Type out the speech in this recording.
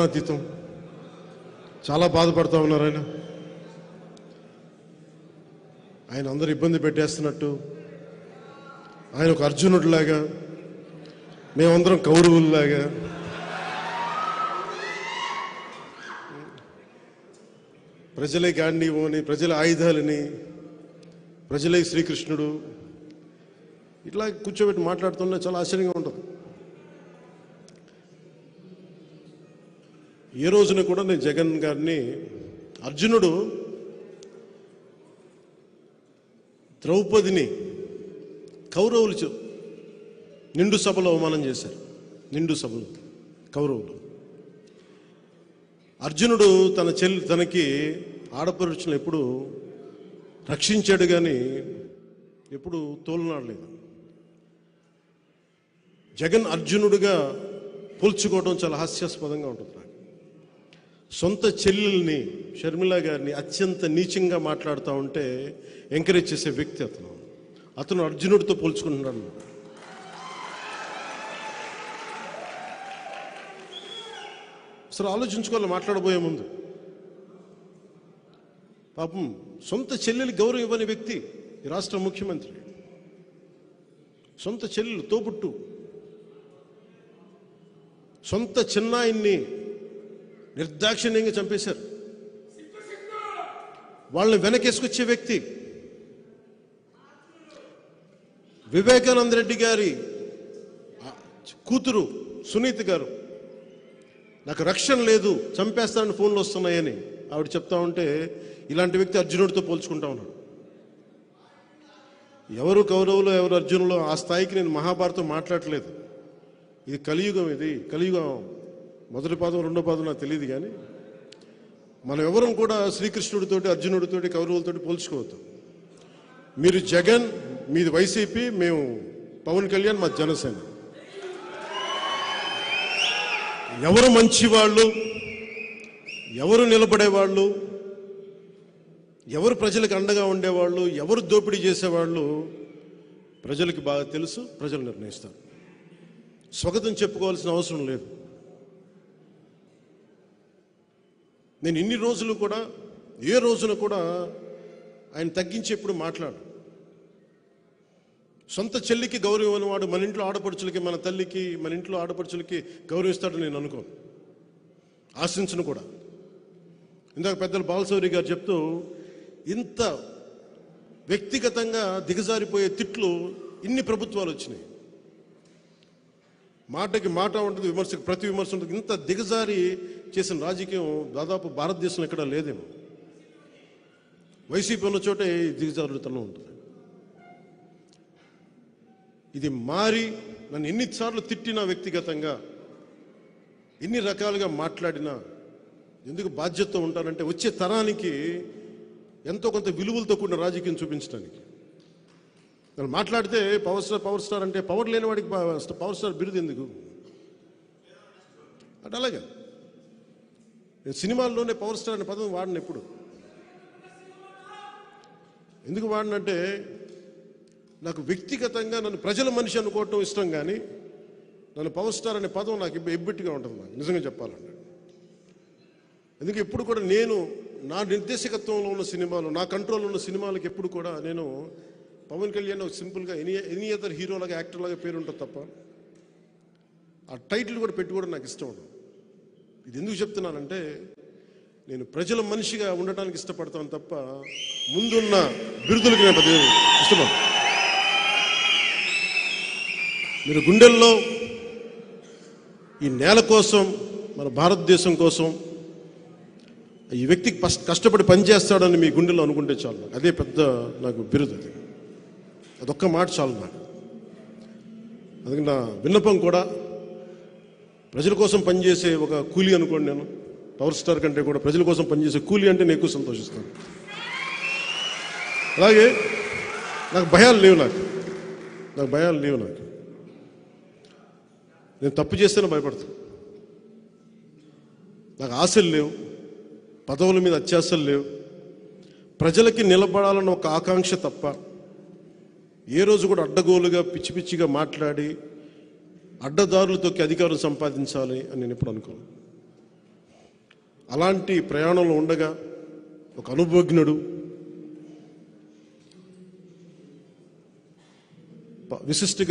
అతీతం చాలా బాధపడుతూ ఉన్నారు. ఆయన అందరూ ఇబ్బంది పెట్టేస్తున్నట్టు, ఆయన ఒక అర్జునుడిలాగా, మేమందరం కౌరవుల్లాగా, ప్రజలే గాంధీవు అని, ప్రజల ఆయుధాలని, ప్రజలే శ్రీకృష్ణుడు, ఇట్లా కూర్చోబెట్టి మాట్లాడుతున్నా చాలా ఆశ్చర్యంగా ఉంటుంది. ఏ రోజున కూడా నేను జగన్ గారిని, అర్జునుడు ద్రౌపదిని కౌరవులు నిండు సభలో అవమానం చేశారు. నిండు సభలో కౌరవులు. అర్జునుడు తనకి ఆడపడుచులను ఎప్పుడు రక్షించాడు, కానీ ఎప్పుడు తోలునాడలేదు. జగన్ అర్జునుడిగా పోల్చుకోవడం చాలా హాస్యాస్పదంగా ఉంటుంది. సొంత చెల్లెల్ని, షర్మిల గారిని అత్యంత నీచంగా మాట్లాడుతూ ఉంటే ఎంకరేజ్ చేసే వ్యక్తి అతను అర్జునుడితో పోల్చుకుంటున్నాడు. అసలు ఆలోచించుకోవాలి మాట్లాడబోయే ముందు. పాపం సొంత చెల్లెలి గౌరవం ఇవ్వని వ్యక్తి ఈ రాష్ట్ర ముఖ్యమంత్రి. సొంత చెల్లెలు, తోబుట్టు, సొంత చిన్నాయన్ని నిర్దాక్షిణ్యంగా చంపేశారు. వాళ్ళని వెనకేసుకొచ్చే వ్యక్తి. వివేకానంద రెడ్డి గారి కూతురు సునీత గారు, నాకు రక్షణ లేదు, చంపేస్తానని ఫోన్లు వస్తున్నాయని ఆవిడ చెప్తా ఉంటే ఇలాంటి వ్యక్తి అర్జునుడితో పోల్చుకుంటా ఉన్నాడు. ఎవరు కౌరవులు ఎవరు అర్జునులు ఆ స్థాయికి నేను మహాభారతం మాట్లాడలేదు. ఇది కలియుగం. ఇది కలియుగం. మొదటి పాదం రెండో పాదం నాకు తెలియదు, కానీ మనం ఎవరం కూడా శ్రీకృష్ణుడితోటి, అర్జునుడితోటి, కౌరవులతోటి పోల్చుకోవద్దు. మీరు జగన్, మీది వైసీపీ, మేము పవన్ కళ్యాణ్, మా జనసేన. ఎవరు మంచివాళ్ళు, ఎవరు నిలబడేవాళ్ళు, ఎవరు ప్రజలకు అండగా ఉండేవాళ్ళు, ఎవరు దోపిడీ చేసేవాళ్ళు ప్రజలకి బాగా తెలుసు. ప్రజలు నిర్ణయిస్తారు. స్వాగతం చెప్పుకోవాల్సిన అవసరం లేదు. నేను ఇన్ని రోజులు కూడా ఏ రోజున కూడా ఆయన తగ్గించి ఎప్పుడు మాట్లాడు. సొంత చెల్లికి గౌరవం అనేవాడు మన ఇంట్లో ఆడపడుచులకి, మన తల్లికి, మన ఇంట్లో ఆడపడుచులకి గౌరవిస్తాడని నేను అనుకోను, ఆశించను కూడా. ఇందాక పెద్దలు బాలశౌరి గారు చెప్తూ ఇంత వ్యక్తిగతంగా దిగజారిపోయే తిట్లు ఇన్ని ప్రభుత్వాలు వచ్చినాయి. మాటకి మాట ఉంటుంది, విమర్శకు ప్రతి విమర్శ ఉంటుంది. ఇంత దిగజారి చేసిన రాజకీయం దాదాపు భారతదేశంలో ఎక్కడా లేదేమో. వైసీపీ ఉన్న చోటే దిగజారుతనం ఉంటుంది. ఇది మారి నన్ను ఎన్నిసార్లు తిట్టినా, వ్యక్తిగతంగా ఎన్ని రకాలుగా మాట్లాడినా, ఎందుకు బాధ్యతతో ఉంటానంటే వచ్చే తరానికి ఎంతో కొంత విలువలతో కూడిన రాజకీయం చూపించడానికి. నేను మాట్లాడితే పవర్ స్టార్ అంటే పవర్ లేని వాడికి పవర్ స్టార్ బిరుదు ఎందుకు అంటే అలాగే నేను సినిమాల్లోనే పవర్ స్టార్ అనే పదం వాడిన. ఎప్పుడు ఎందుకు వాడినంటే నాకు వ్యక్తిగతంగా నన్ను ప్రజల మనిషి అనుకోవటం ఇష్టం, కానీ నన్ను పవర్ స్టార్ అనే పదం నాకు ఎబ్బెట్టిగా ఉంటుంది. నాకు నిజంగా చెప్పాలంటే ఎందుకు ఎప్పుడు కూడా నేను నా నిర్దేశకత్వంలో ఉన్న సినిమాలు, నా కంట్రోల్లో ఉన్న సినిమాలకు ఎప్పుడు కూడా నేను పవన్ కళ్యాణ్ సింపుల్గా ఎనీ అదర్ హీరోలాగా, యాక్టర్లాగా పేరు ఉంటుంది తప్ప ఆ టైటిల్ కూడా పెట్టుకోవడం నాకు ఇష్టం ఉండదు. ఇది ఎందుకు చెప్తున్నానంటే నేను ప్రజల మనిషిగా ఉండటానికి ఇష్టపడతాను తప్ప ముందున్న బిరుదులకి నేను పెద్ద ఇష్టపడను. మీరు గుండెల్లో ఈ నేల కోసం, మన భారతదేశం కోసం ఈ వ్యక్తికి కష్టపడి పనిచేస్తాడని మీ గుండెల్లో అనుకుంటే చాలు. అదే పెద్ద నాకు బిరుదు. అదొక్క మాట చాలు నాకు. అందుకని నా విన్నపం కూడా ప్రజల కోసం పనిచేసే ఒక కూలీ అనుకోండి. నేను పవర్ స్టార్ కంటే కూడా ప్రజల కోసం పనిచేసే కూలీ అంటే నేను ఎక్కువ సంతోషిస్తాను. అలాగే నాకు భయాలు లేవు. నాకు భయాలు లేవు. నేను తప్పు చేస్తేనే భయపడతాను. నాకు ఆశలు లేవు, పదవుల మీద అత్యాశలు లేవు. ప్రజలకి నిలబడాలన్న ఒక ఆకాంక్ష తప్ప ఏ రోజు కూడా అడ్డగోలుగా పిచ్చి పిచ్చిగా మాట్లాడి అడ్డదారులు తొక్కి అధికారం సంపాదించాలి అని నేను ఎప్పుడు అనుకోను. అలాంటి ప్రయాణంలో ఉండగా ఒక అనుభవజ్ఞుడు, విశిష్ట